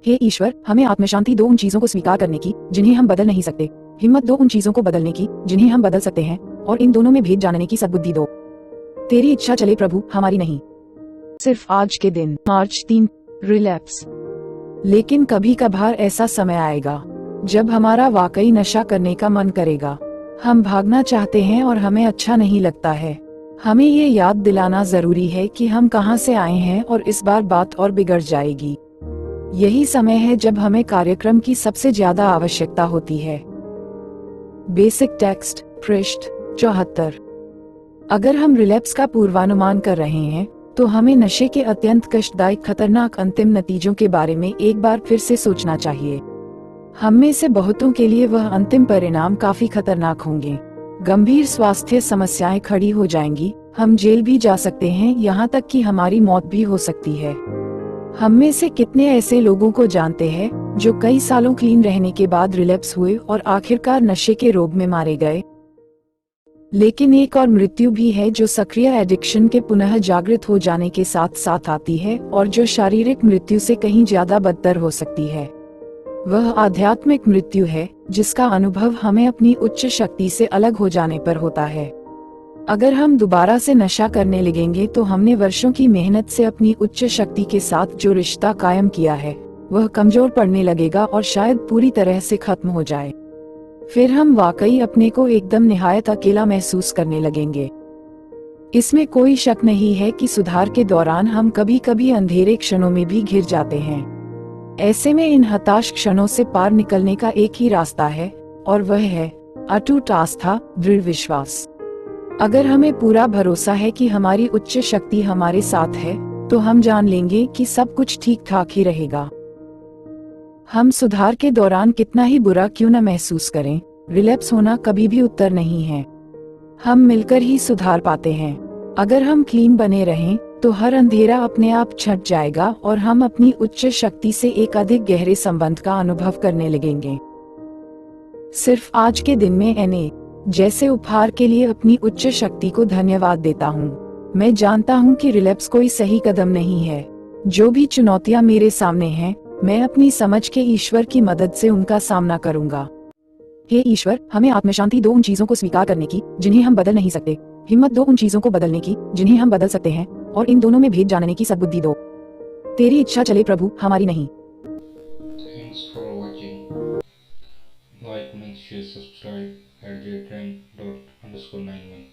हे ईश्वर, हमें आत्मशांति दो उन चीजों को स्वीकार करने की जिन्हें हम बदल नहीं सकते, हिम्मत दो उन चीजों को बदलने की जिन्हें हम बदल सकते हैं, और इन दोनों में भेद जानने की सद्बुद्धि दो। तेरी इच्छा चले प्रभु, हमारी नहीं। सिर्फ आज के दिन मार्च 3 रिलैप्स। लेकिन कभी कभार ऐसा समय आएगा जब हमारा वाकई नशा करने का मन करेगा। हम भागना चाहते हैं और हमें अच्छा नहीं लगता है। हमें ये याद दिलाना जरूरी है कि हम कहां से आए हैं, और इस बार बात और बिगड़ जाएगी। यही समय है जब हमें कार्यक्रम की सबसे ज्यादा आवश्यकता होती है। बेसिक टेक्स्ट पृष्ठ 74। अगर हम रिलैप्स का पूर्वानुमान कर रहे हैं तो हमें नशे के अत्यंत कष्टदायक खतरनाक अंतिम नतीजों के बारे में एक बार फिर से सोचना चाहिए। हम में से बहुतों के लिए वह अंतिम परिणाम काफी खतरनाक होंगे। गंभीर स्वास्थ्य समस्याएं खड़ी हो जाएंगी, हम जेल भी जा सकते हैं, यहाँ तक कि हमारी मौत भी हो सकती है। हम में से कितने ऐसे लोगों को जानते हैं जो कई सालों क्लीन रहने के बाद रिलैप्स हुए और आखिरकार नशे के रोग में मारे गए। लेकिन एक और मृत्यु भी है जो सक्रिय एडिक्शन के पुनः जागृत हो जाने के साथ साथ आती है, और जो शारीरिक मृत्यु से कहीं ज्यादा बदतर हो सकती है। वह आध्यात्मिक मृत्यु है जिसका अनुभव हमें अपनी उच्च शक्ति से अलग हो जाने पर होता है। अगर हम दोबारा से नशा करने लगेंगे तो हमने वर्षों की मेहनत से अपनी उच्च शक्ति के साथ जो रिश्ता कायम किया है वह कमजोर पड़ने लगेगा और शायद पूरी तरह से खत्म हो जाए। फिर हम वाकई अपने को एकदम निहायत अकेला महसूस करने लगेंगे। इसमें कोई शक नहीं है कि सुधार के दौरान हम कभी कभी अंधेरे क्षणों में भी घिर जाते हैं। ऐसे में इन हताश क्षणों से पार निकलने का एक ही रास्ता है, और वह है अटूट आस्था, दृढ़ विश्वास। अगर हमें पूरा भरोसा है कि हमारी उच्च शक्ति हमारे साथ है तो हम जान लेंगे कि सब कुछ ठीक ठाक ही रहेगा। हम सुधार के दौरान कितना ही बुरा क्यों न महसूस करें, रिलैप्स होना कभी भी उत्तर नहीं है। हम मिलकर ही सुधार पाते हैं। अगर हम क्लीन बने रहें तो हर अंधेरा अपने आप छट जाएगा और हम अपनी उच्च शक्ति से एक अधिक गहरे संबंध का अनुभव करने लगेंगे। सिर्फ आज के दिन में एनए जैसे उपहार के लिए अपनी उच्च शक्ति को धन्यवाद देता हूँ। मैं जानता हूँ कि रिलैप्स कोई सही कदम नहीं है। जो भी चुनौतियाँ मेरे सामने हैं, मैं अपनी समझ के ईश्वर की मदद से उनका सामना करूंगा। हे ईश्वर, हमें आत्मशांति दो उन चीजों को स्वीकार करने की जिन्हें हम बदल नहीं सकते, हिम्मत दो उन चीजों को बदलने की जिन्हें हम बदल सकते हैं, और इन दोनों में भेद जानने की सद्बुद्धि दो। तेरी इच्छा चले प्रभु, हमारी नहीं। Thanks for watching. Like, comment, share, subscribe at @jtrain_91.